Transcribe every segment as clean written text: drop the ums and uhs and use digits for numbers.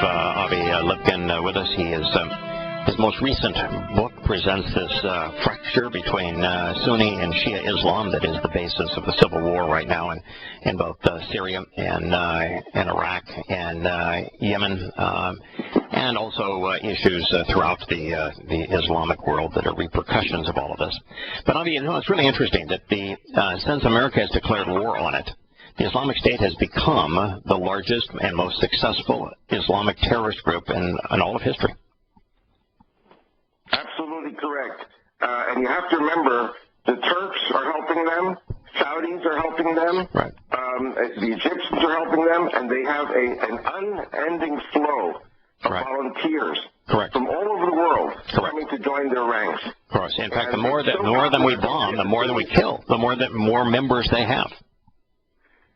Avi Lipkin with us. His most recent book presents this fracture between Sunni and Shia Islam that is the basis of the civil war right now in both Syria and Iraq and Yemen, and also issues throughout the Islamic world that are repercussions of all of this. But Avi, it's really interesting that since America has declared war on it, the Islamic State has become the largest and most successful Islamic terrorist group in all of history. Absolutely correct. And you have to remember, the Turks are helping them, Saudis are helping them, right. The Egyptians are helping them, and they have an unending flow of right. volunteers Correct. from all over the world Correct. coming to join their ranks. Of course. In fact, the more than we bomb, the more that we kill, the more members they have.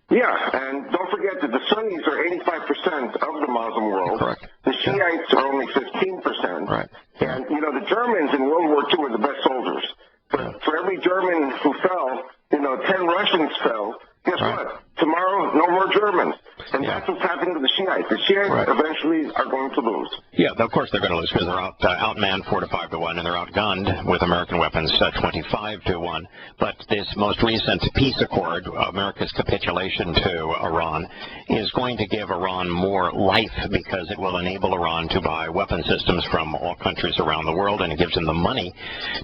Yeah, and don't forget that the Sunnis are 85% of the Muslim world. Correct. The Shiites are only 15%. Right. And, the Germans in World War II were the best soldiers. But for every German who fell, 10 Russians fell. Guess right. what? Tomorrow, no more Germans. And that's what's happening to the Shiites. The Shiites right. eventually are going to lose. Yeah, of course they're going to lose because they're outmanned 4-5 to 1, and they're outgunned with American weapons 25 to 1. But this most recent peace accord, America's capitulation to Iran, is going to give Iran more life because it will enable Iran to buy weapon systems from all countries around the world, and it gives them the money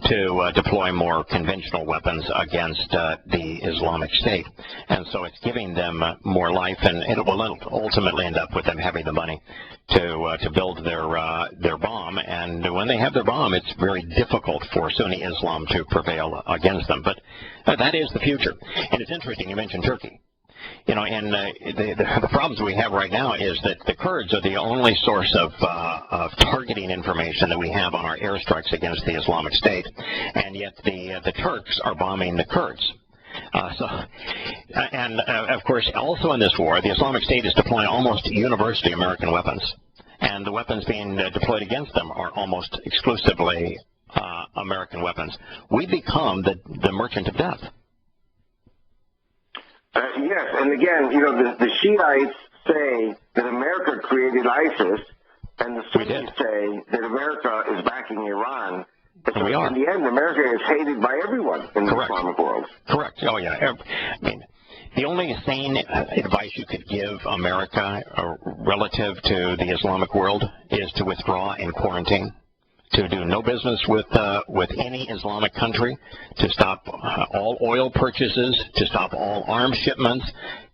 to deploy more conventional weapons against the Islamic State. And so it's giving them more life, and it will ultimately end up with them having the money to build their bomb. And when they have their bomb, it's very difficult for Sunni Islam to prevail against them. But that is the future. And it's interesting, you mentioned Turkey. And the problems we have right now is that the Kurds are the only source of targeting information that we have on our airstrikes against the Islamic State. And yet the Turks are bombing the Kurds. Of course, also in this war, the Islamic State is deploying almost universally American weapons, and the weapons being deployed against them are almost exclusively American weapons. We become the merchant of death. Yes, and again, the Shiites say that America created ISIS, and the Sunnis say that America is backing Iran. So we are. In the end, America is hated by everyone in the Islamic world. Correct. Oh, yeah. I mean, the only sane advice you could give America relative to the Islamic world is to withdraw and quarantine, to do no business with any Islamic country, to stop all oil purchases, to stop all arms shipments,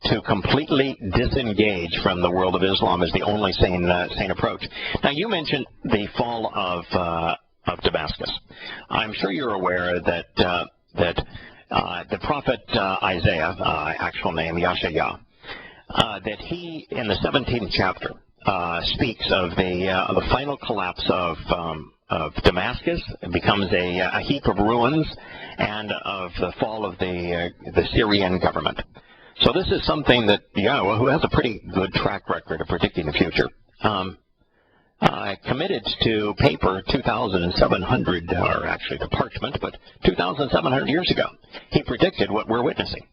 to completely disengage from the world of Islam is the only sane approach. Now, you mentioned the fall of Damascus. I'm sure you're aware that the prophet Isaiah, actual name Yahowah, that he in the 17th chapter speaks of the final collapse of Damascus. It becomes a heap of ruins, and of the fall of the Syrian government. So this is something that Yahowah, who has a pretty good track record of predicting the future, committed to paper 2,700, or actually to parchment, but 2,700 years ago. He predicted what we're witnessing.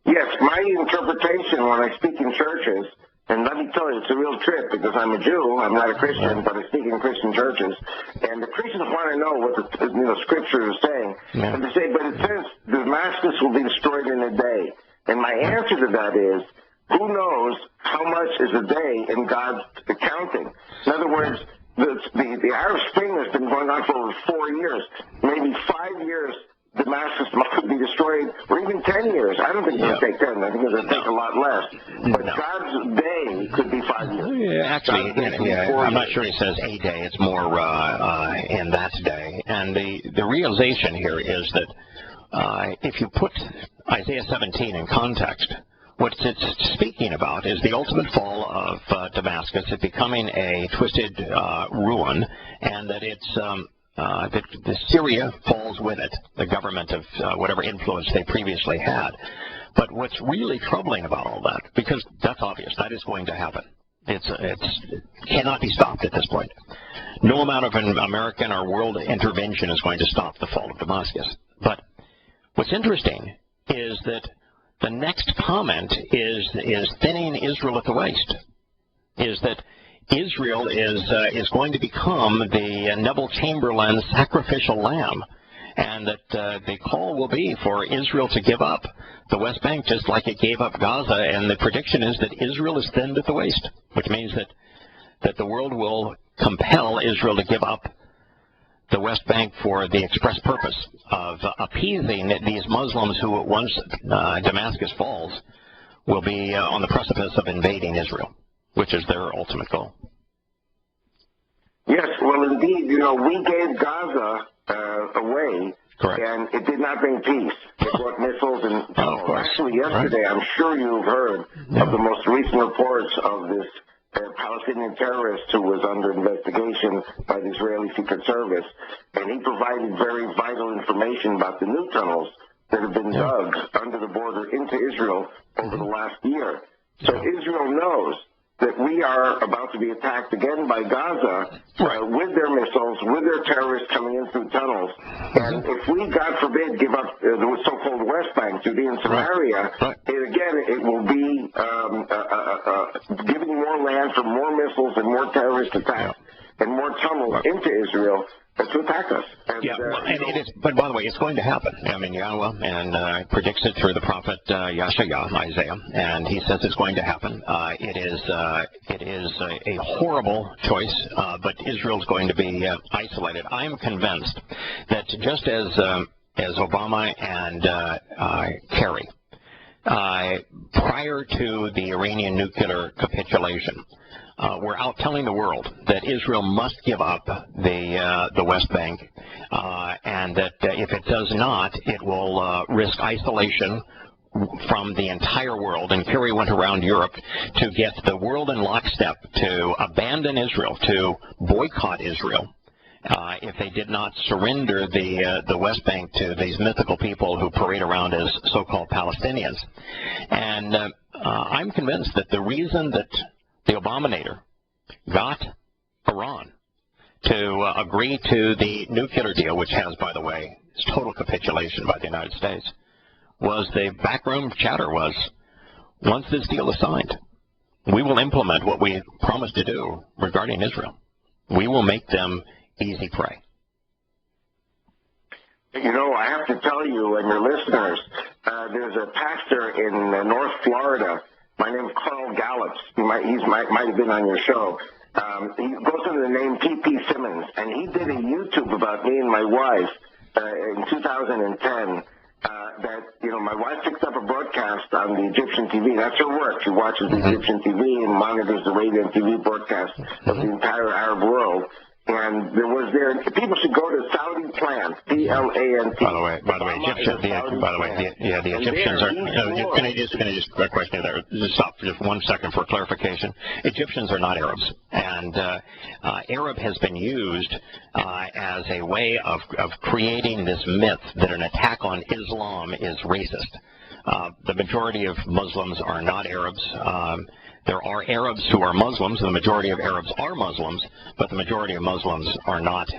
Yes, my interpretation when I speak in churches, and let me tell you, it's a real trip because I'm a Jew, I'm not a Christian, but I speak in Christian churches, and the Christians want to know what the scripture is saying. Yeah. And they say, but it says Damascus will be destroyed in a day. And my answer to that is, who knows how much is a day in God's accounting? In other words, the Arab Spring has been going on for over 4 years. Maybe 5 years, Damascus could be destroyed, or even 10 years. I don't think it'll take 10. I think it'll take a lot less. But God's day could be 5 years. Yeah, actually, I'm not sure he says a day. It's more in that day. And the realization here is that if you put Isaiah 17 in context, what it's speaking about is the ultimate fall of Damascus, it becoming a twisted ruin, and that that Syria falls with it, the government of whatever influence they previously had. But what's really troubling about all that, because that's obvious, that is going to happen. It cannot be stopped at this point. No amount of American or world intervention is going to stop the fall of Damascus. But what's interesting is that the next comment is thinning Israel at the waist. is that Israel is going to become the Neville Chamberlain sacrificial lamb, and that the call will be for Israel to give up the West Bank just like it gave up Gaza, and the prediction is that Israel is thinned at the waist, which means that the world will compel Israel to give up the West Bank for the express purpose of appeasing these Muslims who, once Damascus falls, will be on the precipice of invading Israel, which is their ultimate goal. Yes, well, indeed, we gave Gaza away, correct, and it did not bring peace. It brought missiles and actually yesterday, right. I'm sure you've heard of the most recent reports of this Palestinian terrorist who was under investigation by the Israeli Secret Service, and he provided very vital information about the new tunnels that have been dug under the border into Israel over the last year. So Israel knows that we are about to be attacked again by Gaza with their missiles, with their terrorists coming in through tunnels. And if we, God forbid, give up the so-called West Bank, Judea and Samaria, it will be giving more land for more missiles and more terrorist attacks and more tunnels into Israel to attack us. And, and it is. But by the way, it's going to happen. I mean, Yahowah and predicts it through the prophet Yahshua, Isaiah, and he says it's going to happen. It is a horrible choice, but Israel's going to be isolated. I am convinced that just as Obama and Kerry, prior to the Iranian nuclear capitulation, we're out telling the world that Israel must give up the West Bank, and that if it does not, it will risk isolation from the entire world. And Kerry went around Europe to get the world in lockstep to abandon Israel, to boycott Israel, if they did not surrender the West Bank to these mythical people who parade around as so-called Palestinians. And I'm convinced that the reason that the Abominator got Iran to agree to the nuclear deal, which has, by the way, total capitulation by the United States, was the backroom chatter was, once this deal is signed, we will implement what we promised to do regarding Israel. We will make them easy prey. I have to tell you and your listeners, there's a pastor in North Florida. My name is Carl Gallups. He might have been on your show. He goes under the name T.P. Simmons, and he did a YouTube about me and my wife in 2010. My wife picked up a broadcast on the Egyptian TV. That's her work. She watches the Egyptian TV and monitors the radio and TV broadcast of the entire Arab world. And people should go to Saudi Plant, P-L-A-N-T. By the way, the Egyptians are, can I just question there, just stop for just 1 second for clarification. Egyptians are not Arabs. And Arab has been used as a way of creating this myth that an attack on Islam is racist. The majority of Muslims are not Arabs. There are Arabs who are Muslims, and the majority of Arabs are Muslims, but the majority of Muslims are not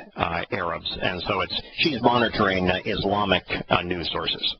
Arabs. And so she's monitoring Islamic news sources.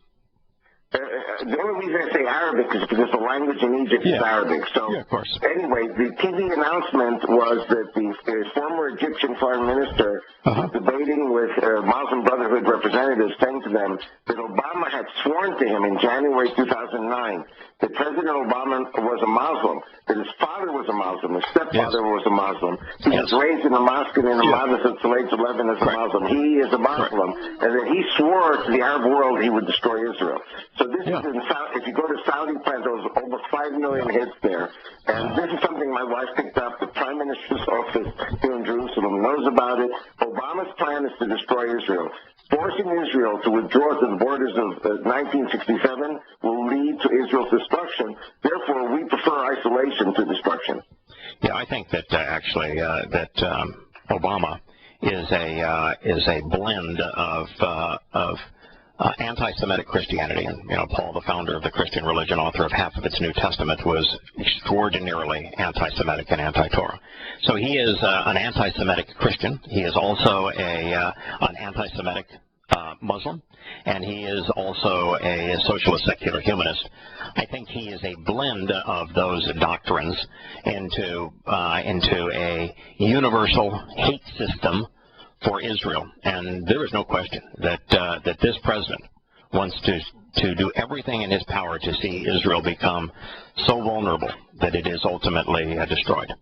The only reason I say Arabic is because the language in Egypt is Arabic. So of course. Anyway, the TV announcement was that the former Egyptian foreign minister was debating with Muslim Brotherhood representatives, saying to them that Obama had sworn to him in January 2009 that President Obama was a Muslim, that his father was a Muslim, his stepfather was a Muslim. He was raised in a mosque in the Madrasa of Salates 11 as a Muslim. He is a Muslim, and that he swore to the Arab world he would destroy Israel. So this is if you go to Saudi Plant, there was almost 5 million hits there. And this is something my wife picked up. The Prime Minister's office here in Jerusalem knows about it. Obama's plan is to destroy Israel. Forcing Israel to withdraw to the borders of 1967 will lead to Israel's destruction. Therefore, we prefer isolation to destruction. Yeah, I think that Obama is a blend of anti-Semitic Christianity, and Paul, the founder of the Christian religion, author of half of its New Testament, was extraordinarily anti-Semitic and anti-Torah. So he is an anti-Semitic Christian. He is also an anti-Semitic Muslim, and he is also a socialist secular humanist. I think he is a blend of those doctrines into a universal hate system for Israel. And there is no question that this president wants to do everything in his power to see Israel become so vulnerable that it is ultimately destroyed.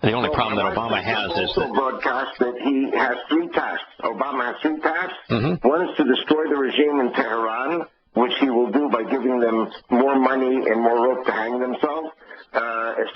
The only problem that Obama has is that broadcast that he has three tasks. Obama has three tasks. Mm-hmm. One is to destroy the regime in Tehran, which he will do by giving them more money and more rope to hang themselves.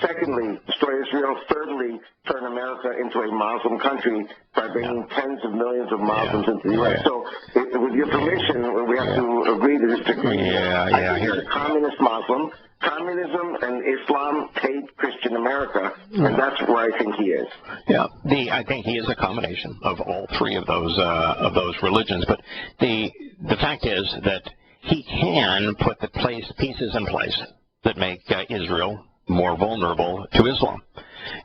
Secondly, destroy Israel. Thirdly, turn America into a Muslim country by bringing tens of millions of Muslims into the U.S. So, with your permission, we have to agree to disagree. I think he's a communist Muslim. Communism and Islam hate Christian America, and that's where I think he is. Yeah, I think he is a combination of all three of those religions. But the fact is that he can put the pieces in place that make Israel more vulnerable to Islam.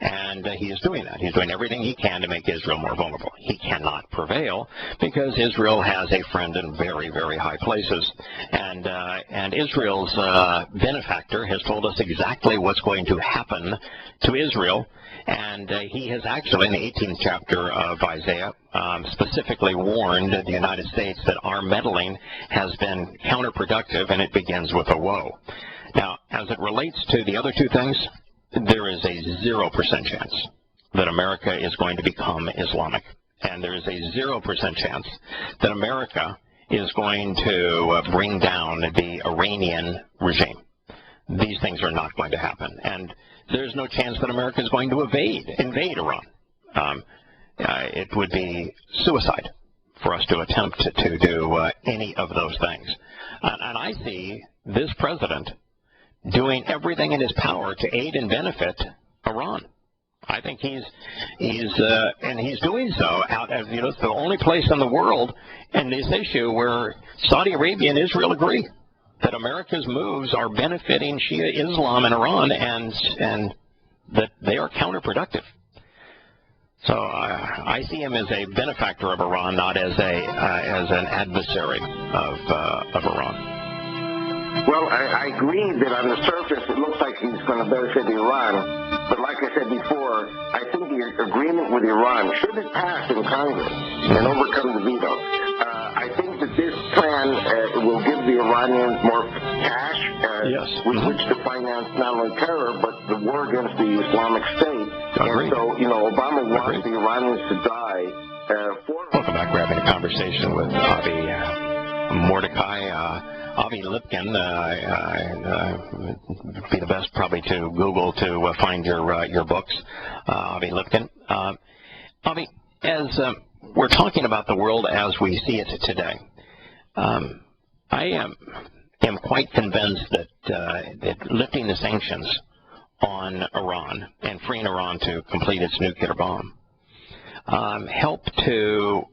And he is doing that. He's doing everything he can to make Israel more vulnerable. He cannot prevail because Israel has a friend in very, very high places. And Israel's benefactor has told us exactly what's going to happen to Israel. And he has actually, in the 18th chapter of Isaiah, specifically warned the United States that our meddling has been counterproductive, and it begins with a woe. Now, as it relates to the other two things, there is a 0% chance that America is going to become Islamic. And there is a 0% chance that America is going to bring down the Iranian regime. These things are not going to happen. And there's no chance that America is going to invade Iran. It would be suicide for us to attempt to do any of those things. And I see this president doing everything in his power to aid and benefit Iran. I think he's doing so out of, it's the only place in the world in this issue where Saudi Arabia and Israel agree that America's moves are benefiting Shia Islam in Iran and that they are counterproductive. So I see him as a benefactor of Iran, not as an adversary of Iran. Well, I agree that on the surface it looks like he's going to benefit Iran, but like I said before, I think the agreement with Iran, should it pass in Congress and overcome the veto, I think that this plan will give the Iranians more cash with which to finance not only terror, but the war against the Islamic State. And so, Obama wants the Iranians to die. Welcome back. We're having a conversation with Mordecai. Avi Lipkin, would be the best probably to Google to find your books. Avi Lipkin. Avi, as we're talking about the world as we see it today, I am quite convinced that lifting the sanctions on Iran and freeing Iran to complete its nuclear bomb help to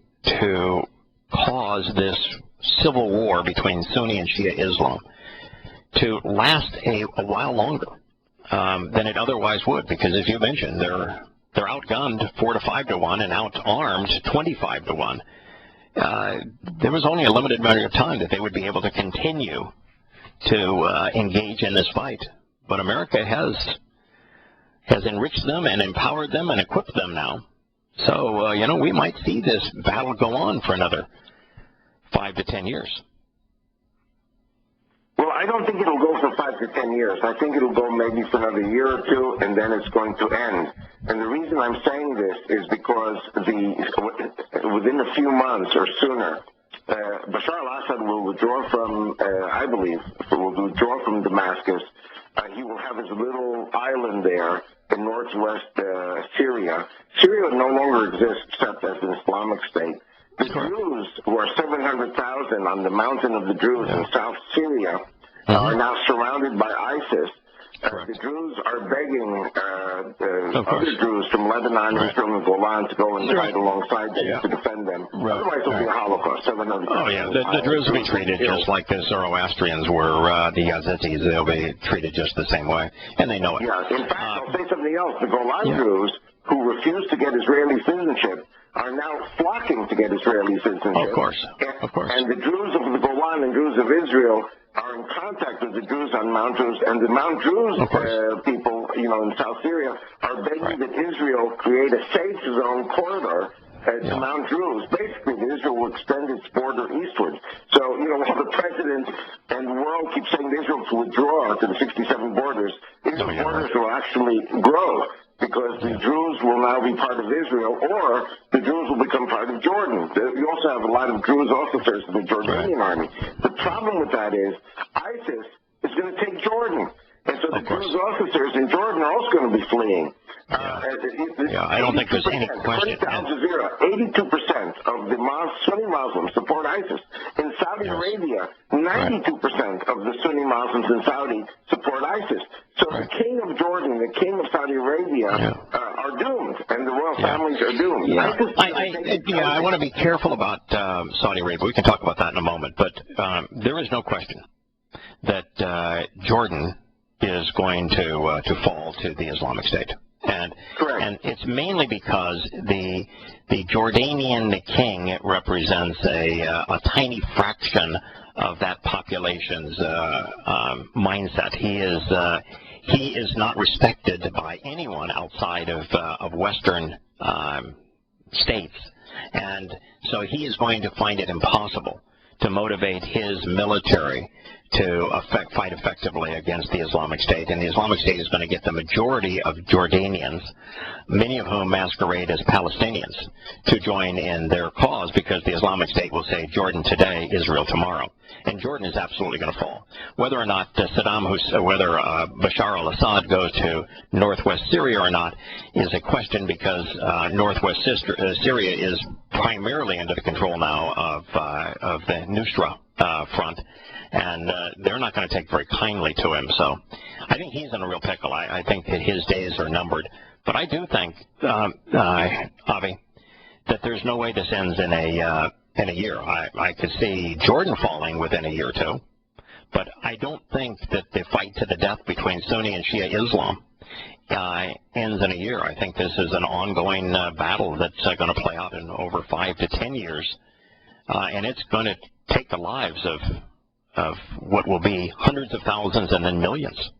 cause this civil war between Sunni and Shia Islam to last a while longer than it otherwise would, because as you mentioned, they're outgunned 4 to 5 to 1 and outarmed 25 to 1. There was only a limited amount of time that they would be able to continue to engage in this fight, but America has enriched them and empowered them and equipped them now. So we might see this battle go on for another 5 to 10 years. Well, I don't think it'll go for 5 to 10 years. I think it'll go maybe for another year or two, and then it's going to end. And the reason I'm saying this is because within a few months or sooner, Bashar al-Assad will withdraw from, I believe, will withdraw from Damascus. He will have his little island there in northwest Syria. Syria no longer exists except as an Islamic state. The Druze, who are 700,000 on the mountain of the Druze in South Syria, are now surrounded by ISIS. The Druze are begging other Druze from Lebanon and from Golan to go and fight alongside them to defend them. Otherwise, it'll be a Holocaust. 700,000. Oh, yeah. The Druze will be treated just like the Zoroastrians were, the Yazidis. They'll be treated just the same way, and they know it. Yeah. In fact, I'll say something else. The Golan Druze who refuse to get Israeli citizenship are now flocking to get Israeli citizenship. Of course. And the Druze of the Golan and Druze of Israel are in contact with the Druze on Mount Druze, and the Mount Druze people, in South Syria, are begging that Israel create a safe zone corridor to Mount Druze. Basically, Israel will extend its border eastward. So, while the president and the world keep saying that Israel to withdraw to the 67 borders, Israel's borders will actually grow, because the Druze will now be part of Israel, or the Druze will become part of Jordan. You also have a lot of Druze officers in the Jordanian army. The problem with that is ISIS is going to take Jordan. And so the Druze officers in Jordan are also going to be fleeing. I don't think there's any question. 82% of the Sunni Muslims support ISIS. In Saudi Arabia, 92% of the Sunni Muslims in Saudi support ISIS. So the king of Jordan, the king of Saudi Arabia are doomed, and the royal families are doomed. I want to be careful about Saudi Arabia. We can talk about that in a moment. But there is no question that Jordan is going to fall to the Islamic State. And it's mainly because the Jordanian king represents a tiny fraction of that population's mindset. He is not respected by anyone outside of Western states, and so he is going to find it impossible to motivate his military to fight effectively against the Islamic State. And the Islamic State is going to get the majority of Jordanians, many of whom masquerade as Palestinians, to join in their cause, because the Islamic State will say Jordan today, Israel tomorrow. And Jordan is absolutely going to fall. Whether or not whether Bashar al-Assad goes to northwest Syria or not is a question, because northwest Syria is primarily under the control now of the Nusra front, and they're not going to take very kindly to him. So I think he's in a real pickle. I think that his days are numbered. But I do think, Avi, that there's no way this ends in a year. I could see Jordan falling within a year or two, but I don't think that the fight to the death between Sunni and Shia Islam ends in a year. I think this is an ongoing battle that's going to play out in over 5 to 10 years, and it's going to take the lives of what will be hundreds of thousands and then millions.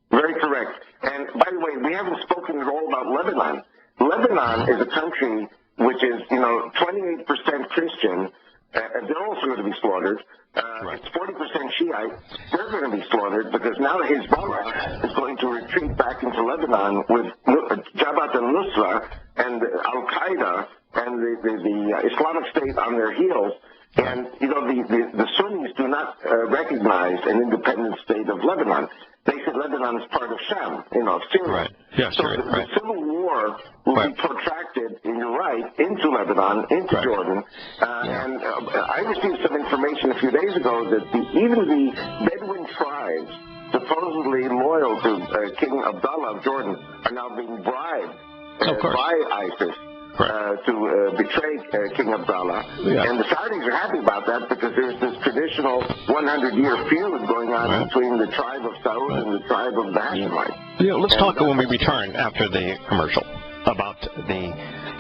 Very correct. And by the way, we haven't spoken at all about Lebanon. Lebanon is a country which is, 28% Christian. They're also going to be slaughtered. It's 40% Shiite. They're going to be slaughtered, because now Hezbollah is going to retreat back into Lebanon with Jabhat al-Nusra and Al-Qaeda and the Islamic State on their heels. And, the Sunnis do not recognize an independent state of Lebanon. They said Lebanon is part of Sham, Syria. Right. Yeah, so the civil war will be protracted, and you're right, into Lebanon, into Jordan. And I received some information a few days ago that even the Bedouin tribes, supposedly loyal to King Abdullah of Jordan, are now being bribed by ISIS to betray King Abdullah. And the Saudis are happy about that, because there's this traditional 100-year feud going on between the tribe of Saud and the tribe of the Hashemites. Let's talk when we return after the commercial about the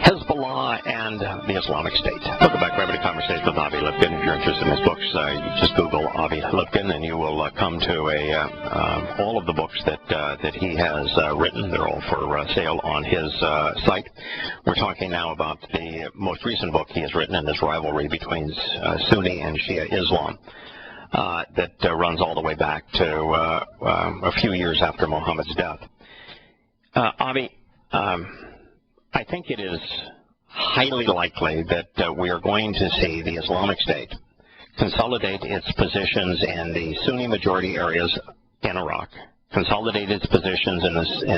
Hezbollah and the Islamic State. Welcome back. We're having a conversation with Avi Lipkin. If you're interested in his books, you just Google Avi Lipkin, and you will come to all of the books that he has written. They're all for sale on his site. We're talking now about the most recent book he has written in this rivalry between Sunni and Shia Islam that runs all the way back to a few years after Muhammad's death. Avi, I think it is highly likely that we are going to see the Islamic State consolidate its positions in the Sunni majority areas in Iraq, consolidate its positions in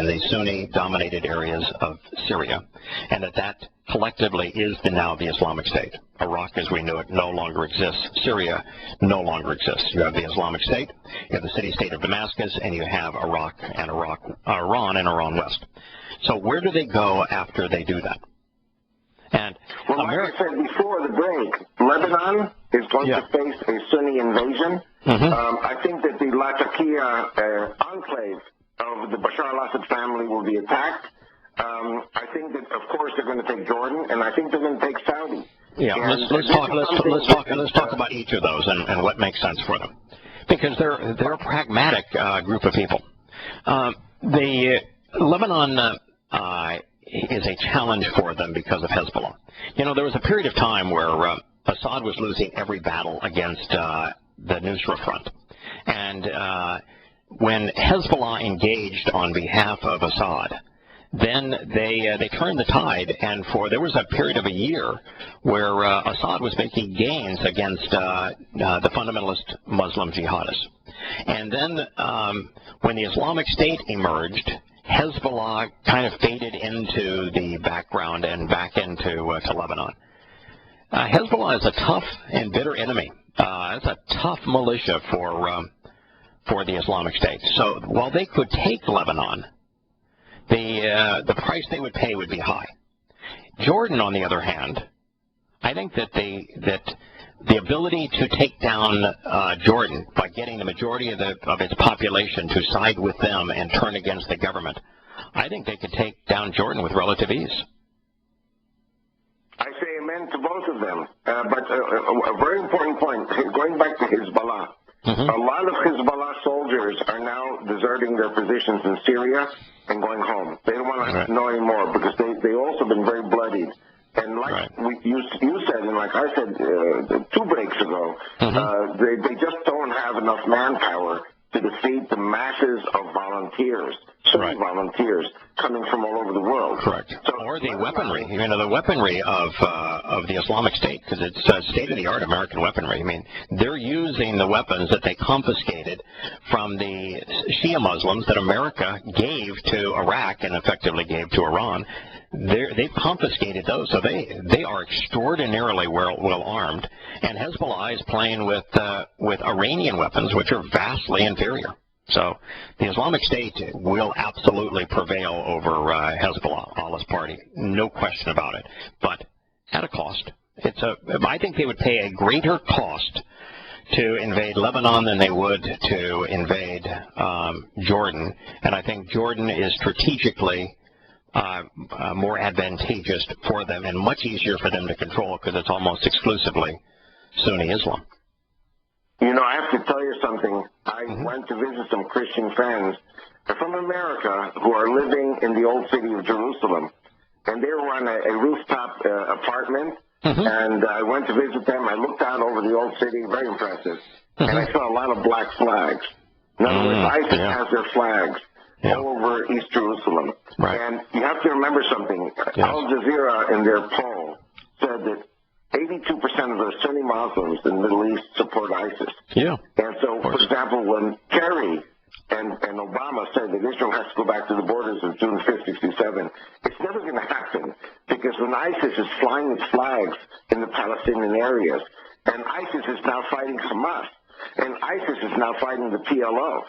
the Sunni-dominated areas of Syria, and that collectively is now the Islamic State. Iraq, as we knew it, no longer exists. Syria no longer exists. You have the Islamic State, you have the city-state of Damascus, and you have Iran and Iran West. So where do they go after they do that? And like I said before the break, Lebanon is going to face a Sunni invasion. I think that the Latakia enclave of the Bashar al-Assad family will be attacked. I think that, of course, they're going to take Jordan, and I think they're going to take Saudi. Yeah, let's talk about each of those and what makes sense for them, because they're a pragmatic group of people. The Lebanon is a challenge for them because of Hezbollah. You know, there was a period of time where Assad was losing every battle against the Nusra Front, and when Hezbollah engaged on behalf of Assad, then they turned the tide, and there was a period of a year where Assad was making gains against the fundamentalist Muslim jihadists. And then when the Islamic State emerged, Hezbollah kind of faded into the background and back into Lebanon. Hezbollah is a tough and bitter enemy. It's a tough militia for the Islamic State. So while they could take Lebanon, the price they would pay would be high. Jordan, on the other hand, I think that the ability to take down Jordan by getting the majority of its population to side with them and turn against the government, I think they could take down Jordan with relative ease. I say amen to both of them. But a very important point, going back to Hezbollah, a lot of Hezbollah soldiers are now deserting their positions in Syria and going home. They don't want to know anymore because they've also been very bloodied. And like you said, and like I said 2 breaks ago, they just don't have enough manpower to defeat the masses of volunteers, Sunni volunteers coming from all over the world. Correct. So, or the weaponry, the weaponry of the Islamic State, because it's state-of-the-art American weaponry. I mean, they're using the weapons that they confiscated from the Shia Muslims that America gave to Iraq and effectively gave to Iran. They've confiscated those, so they are extraordinarily well armed. And Hezbollah is playing with Iranian weapons, which are vastly inferior. So the Islamic State will absolutely prevail over Hezbollah, Allah's party, no question about it. But at a cost. I think they would pay a greater cost to invade Lebanon than they would to invade Jordan. And I think Jordan is strategically more advantageous for them and much easier for them to control because it's almost exclusively Sunni Islam. You know, I have to tell you something. I went to visit some Christian friends from America who are living in the old city of Jerusalem, and they were on a rooftop apartment, and I went to visit them. I looked out over the old city, very impressive, and I saw a lot of black flags. In other words, ISIS has their flags all over East Jerusalem. And you have to remember something. Al Jazeera, in their poll, said that 82% of the Sunni Muslims in the Middle East support ISIS. And so, for example, when Kerry and Obama said that Israel has to go back to the borders of June 5th, 67, it's never going to happen because when ISIS is flying its flags in the Palestinian areas, and ISIS is now fighting Hamas, and ISIS is now fighting the PLO,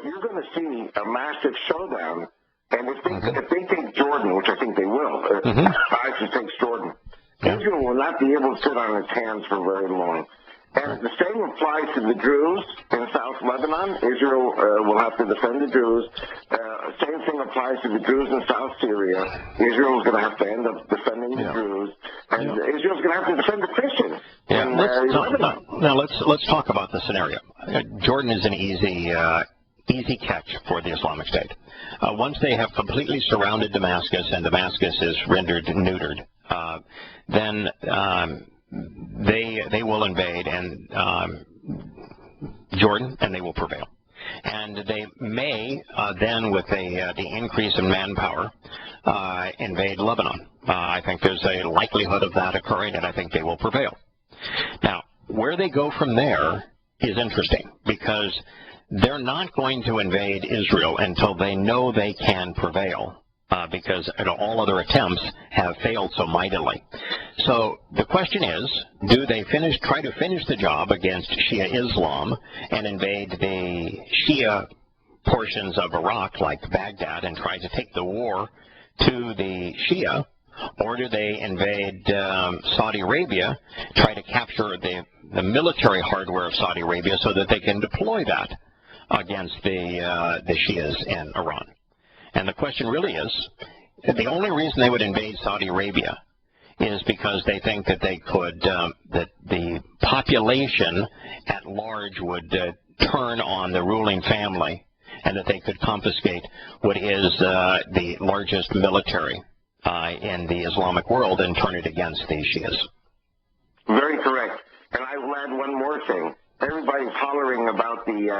you're going to see a massive showdown. And if they take Jordan, which I think they will, ISIS takes Jordan, Israel will not be able to sit on its hands for very long. And the same applies to the Druze in South Lebanon. Israel will have to defend the Druze. Same thing applies to the Druze in South Syria. Israel is going to have to end up defending the Druze. And Israel is going to have to defend the Christians. Now let's talk about the scenario. Jordan is an easy catch for the Islamic State. Once they have completely surrounded Damascus and Damascus is rendered neutered, then they will invade Jordan, and they will prevail. And they may then, with the increase in manpower, invade Lebanon. I think there's a likelihood of that occurring, and I think they will prevail. Now, where they go from there is interesting, because they're not going to invade Israel until they know they can prevail, because all other attempts have failed so mightily. So the question is, do they try to finish the job against Shia Islam and invade the Shia portions of Iraq, like Baghdad, and try to take the war to the Shia, or do they invade Saudi Arabia, try to capture the military hardware of Saudi Arabia so that they can deploy that against the Shias in Iran? And the question really is, the only reason they would invade Saudi Arabia is because they think that they could, that the population at large would turn on the ruling family, and that they could confiscate what is the largest military in the Islamic world and turn it against the Shias. Very correct. And I will add one more thing. Everybody's hollering about the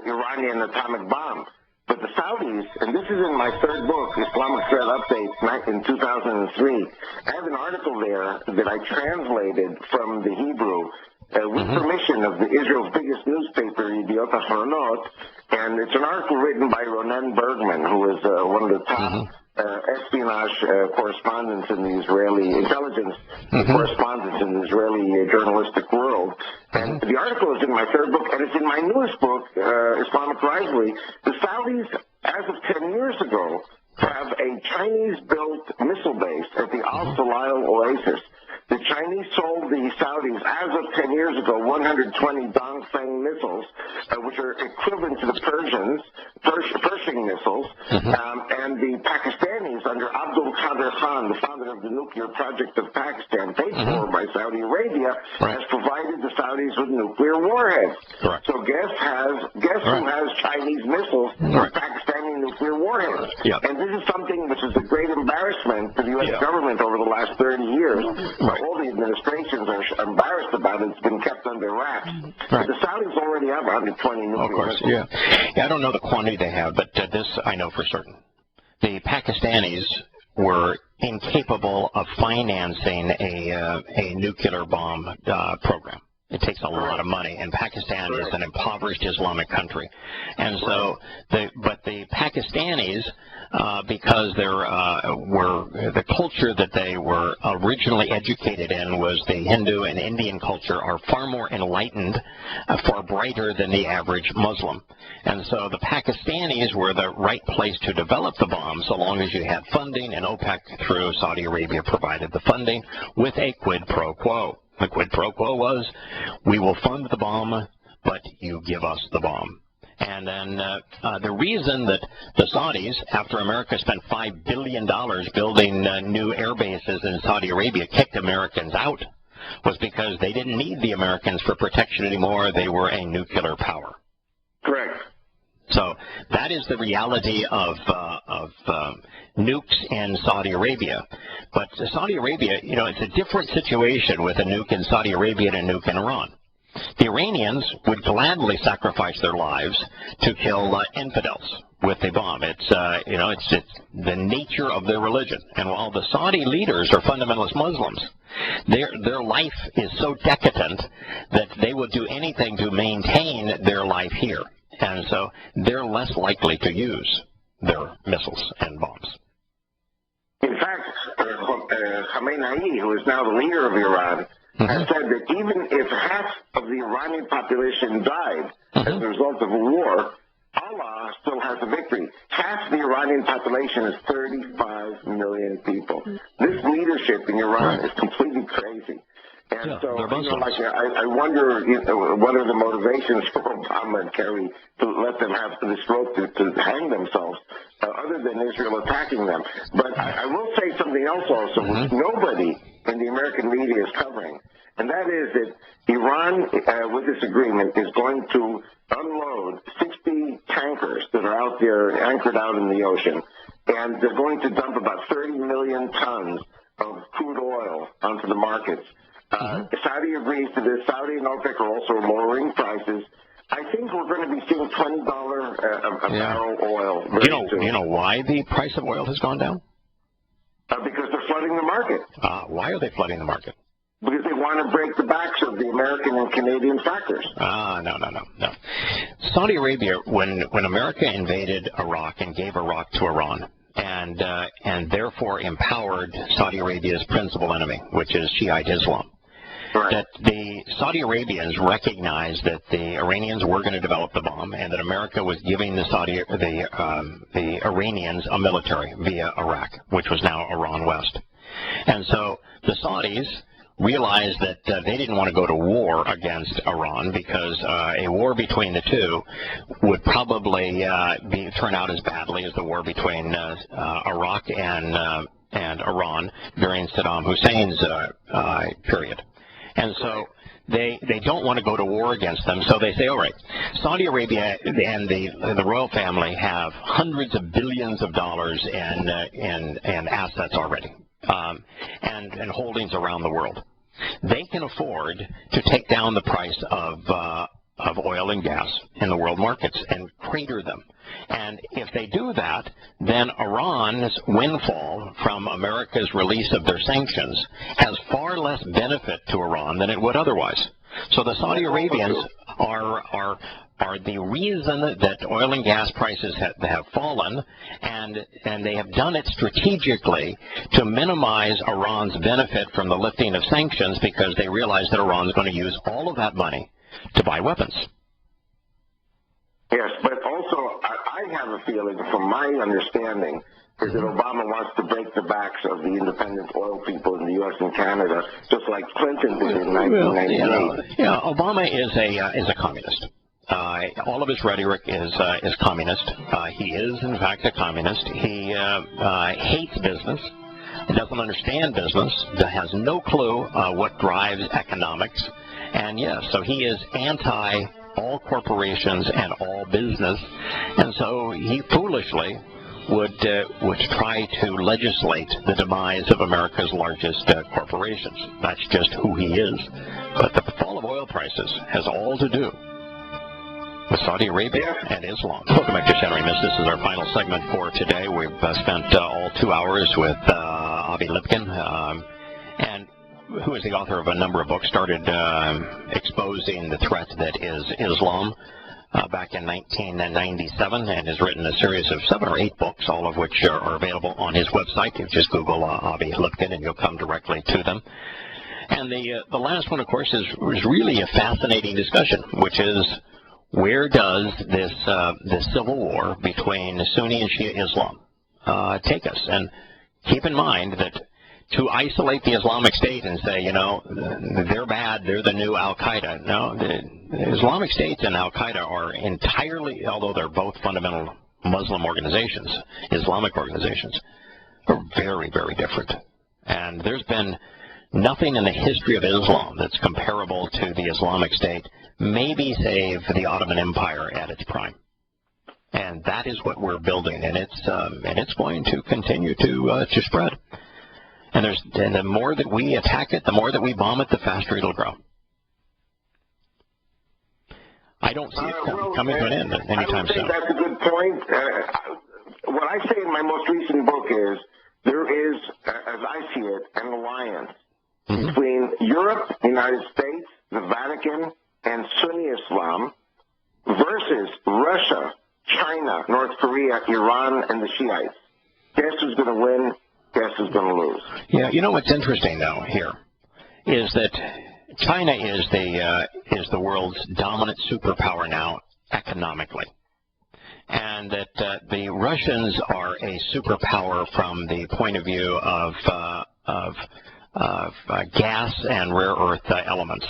Iranian atomic bomb. But the Saudis, and this is in my third book, Islamic Threat Updates in 2003, I have an article there that I translated from the Hebrew with permission of Israel's biggest newspaper, Yediot Ahronot, and it's an article written by Ronen Bergman, who is one of the top espionage correspondents in the Israeli intelligence correspondents in the Israeli journalistic world. And the article is in my third book, and it's in my newest book, Islamic Rivalry. The Saudis, as of 10 years ago, have a Chinese-built missile base at the al-Rassooli Oasis. The Chinese sold the Saudis, as of 10 years ago, 120 Dongfeng missiles, which are equivalent to the Pershing missiles, and the Pakistanis, under Abdul Qadir Khan, the founder of the nuclear project of Pakistan, paid for by Saudi Arabia, has provided the Saudis with nuclear warheads. So guess who has Chinese missiles with Pakistani nuclear warheads? And this is something which is a great embarrassment for the U.S. government over the last 30 years. All the administrations are embarrassed about it. It's been kept under wraps. But the Saudis already have 120 nuclear missiles. I don't know the quantity they have, but this I know for certain. The Pakistanis were incapable of financing a nuclear bomb program. It takes a lot of money, and Pakistan is an impoverished Islamic country. And so, but the Pakistanis, because the culture that they were originally educated in was the Hindu and Indian culture, are far more enlightened, far brighter than the average Muslim. And so the Pakistanis were the right place to develop the bomb, so long as you had funding, and OPEC through Saudi Arabia provided the funding with a quid pro quo. The quid pro quo was, we will fund the bomb, but you give us the bomb. And then the reason that the Saudis, after America spent $5 billion building new air bases in Saudi Arabia, kicked Americans out, was because they didn't need the Americans for protection anymore. They were a nuclear power. Correct. So that is the reality of nukes in Saudi Arabia. But Saudi Arabia, it's a different situation with a nuke in Saudi Arabia and a nuke in Iran. The Iranians would gladly sacrifice their lives to kill infidels with a bomb. It's the nature of their religion. And while the Saudi leaders are fundamentalist Muslims, their life is so decadent that they will do anything to maintain their life here. And so they're less likely to use their missiles and bombs. In fact, Khamenei, who is now the leader of Iran, has said that even if half of the Iranian population died as a result of a war, Allah still has a victory. Half the Iranian population is 35 million people. This leadership in Iran is completely crazy. And so, I wonder what are the motivations for Obama and Kerry to let them have this rope to hang themselves, other than Israel attacking them. But I will say something else also, which nobody in the American media is covering, and that is that Iran, with this agreement, is going to unload 60 tankers that are out there, anchored out in the ocean, and they're going to dump about 30 million tons of crude oil onto the markets. Saudi agrees to this. Saudi and OPEC are also lowering prices. I think we're going to be seeing $20 a barrel oil very soon. Do you know why the price of oil has gone down? Because they're flooding the market. Why are they flooding the market? Because they want to break the backs of the American and Canadian frackers. No. Saudi Arabia, when America invaded Iraq and gave Iraq to Iran, and therefore empowered Saudi Arabia's principal enemy, which is Shiite Islam, that the Saudi Arabians recognized that the Iranians were going to develop the bomb, and that America was giving the Iranians a military via Iraq, which was now Iran West. And so the Saudis realized that they didn't want to go to war against Iran because a war between the two would probably turn out as badly as the war between Iraq and Iran during Saddam Hussein's period. And so they don't want to go to war against them, so they say, all right, Saudi Arabia and the royal family have hundreds of billions of dollars in assets already. And holdings around the world. They can afford to take down the price of oil and gas in the world markets and crater them. And if they do that, then Iran's windfall from America's release of their sanctions has far less benefit to Iran than it would otherwise. So the Saudi Arabians are the reason that oil and gas prices have fallen, and they have done it strategically to minimize Iran's benefit from the lifting of sanctions because they realize that Iran's going to use all of that money to buy weapons. Yes, but also I have a feeling, from my understanding, is that Obama wants to break the backs of the independent oil people in the U.S. and Canada, just like Clinton did in 1998. Yeah, Obama is a communist. All of his rhetoric is communist. He is, in fact, a communist. He hates business. He doesn't understand business. Has no clue what drives economics. And yes, so he is anti all corporations and all business. And so he foolishly would try to legislate the demise of America's largest corporations. That's just who he is. But the fall of oil prices has all to do with Saudi Arabia and Islam. Welcome back to Shattering Myths. This is our final segment for today. We've spent all 2 hours with Avi Lipkin, and who is the author of a number of books, started exposing the threat that is Islam back in 1997, and has written a series of 7 or 8 books, all of which are available on his website. You just Google Avi Lipkin and you'll come directly to them. And the last one, of course, is really a fascinating discussion, which is, where does this civil war between Sunni and Shia Islam take us? And keep in mind that to isolate the Islamic State and say, you know, they're bad, they're the new al-Qaeda. No, the Islamic State and al-Qaeda are entirely, although they're both fundamental Muslim organizations, Islamic organizations, are very, very different. And there's been nothing in the history of Islam that's comparable to the Islamic State, maybe save the Ottoman Empire at its prime. And that is what we're building, and it's going to continue to spread. And the more that we attack it, the more that we bomb it, the faster it'll grow. I don't see it coming to an end anytime soon. That's a good point. What I say in my most recent book is there is, as I see it, an alliance between Europe, the United States, the Vatican, and Sunni Islam versus Russia, China, North Korea, Iran, and the Shiites. Guess who's going to win? Guess who's going to lose? Yeah, you know what's interesting though here is that China is the world's dominant superpower now economically, and that the Russians are a superpower from the point of view of gas and rare earth elements.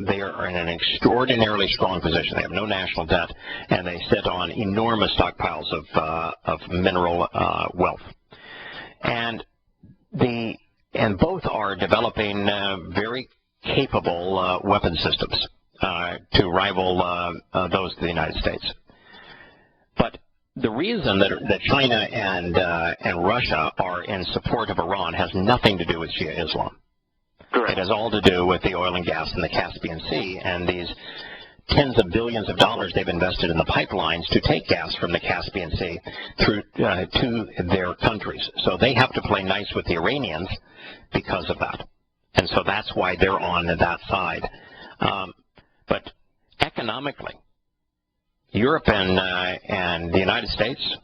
They are in an extraordinarily strong position. They have no national debt, and they sit on enormous stockpiles of mineral wealth. And both are developing very capable weapon systems to rival those of the United States. But the reason that China and Russia are in support of Iran has nothing to do with Shia Islam. Correct. It has all to do with the oil and gas in the Caspian Sea and these tens of billions of dollars they've invested in the pipelines to take gas from the Caspian Sea through to their countries. So they have to play nice with the Iranians because of that. And so that's why they're on that side. But economically, Europe and the United States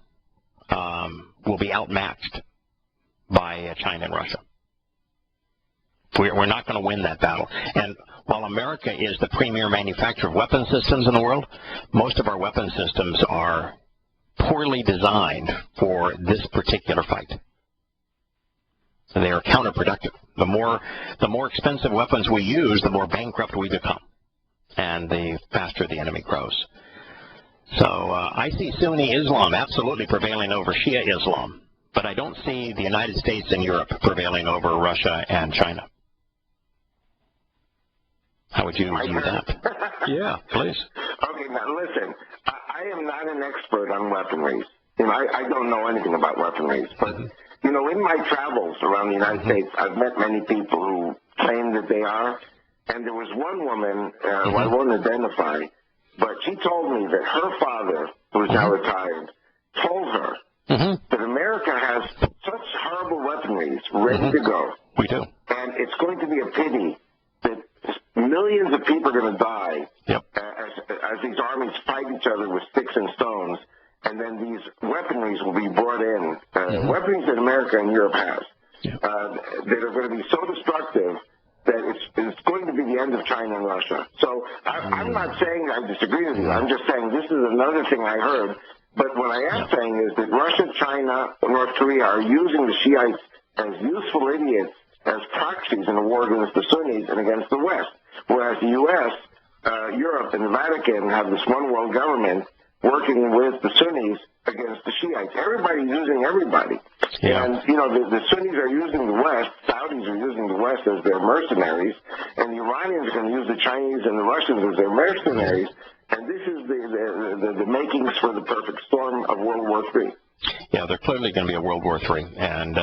will be outmatched by China and Russia. We're not going to win that battle. And while America is the premier manufacturer of weapon systems in the world, most of our weapon systems are poorly designed for this particular fight. They are counterproductive. The more expensive weapons we use, the more bankrupt we become, and the faster the enemy grows. So I see Sunni Islam absolutely prevailing over Shia Islam, but I don't see the United States and Europe prevailing over Russia and China. How would you view that? Yeah, please. Okay, now listen, I am not an expert on weaponries. You know, I don't know anything about weaponries, but, you know, in my travels around the United States, I've met many people who claim that they are, and there was one woman, who I won't identify, but she told me that her father, who is now retired, told her that America has such horrible weaponries ready to go. We do. And it's going to be a pity that millions of people are going to die as these armies fight each other with sticks and stones, and then these weaponries will be brought in, weaponries that America and Europe has, that are going to be so destructive that it's going to be the end of China and Russia. So I'm not saying I disagree with you. I'm just saying this is another thing I heard. But what I am saying is that Russia, China, North Korea are using the Shiites as useful idiots, as proxies in a war against the Sunnis and against the West, whereas the U.S., Europe, and the Vatican have this one world government working with the Sunnis against the Shiites. Everybody's using everybody. Yeah. And, you know, the Sunnis are using the West, Saudis are using the West as their mercenaries, and the Iranians are going to use the Chinese and the Russians as their mercenaries, and this is the makings for the perfect storm of World War III. Yeah, there's clearly going to be a World War III, and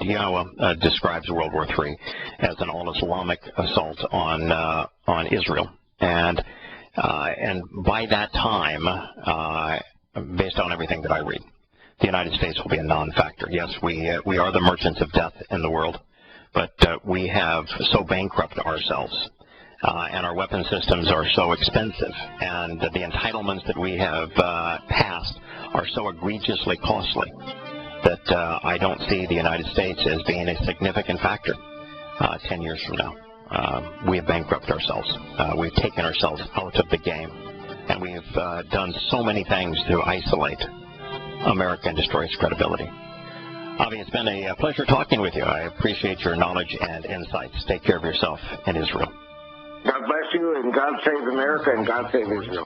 Yahowah describes World War III as an all-Islamic assault on Israel, and by that time, based on everything that I read, the United States will be a non-factor. Yes, we are the merchants of death in the world, but we have so bankrupt ourselves, and our weapon systems are so expensive, and the entitlements that we have passed are so egregiously costly that I don't see the United States as being a significant factor 10 years from now. We have bankrupted ourselves. We've taken ourselves out of the game, and we've done so many things to isolate America and destroy its credibility. Avi, it's been a pleasure talking with you. I appreciate your knowledge and insights. Take care of yourself and Israel. God bless you, and God save America, and God save Israel.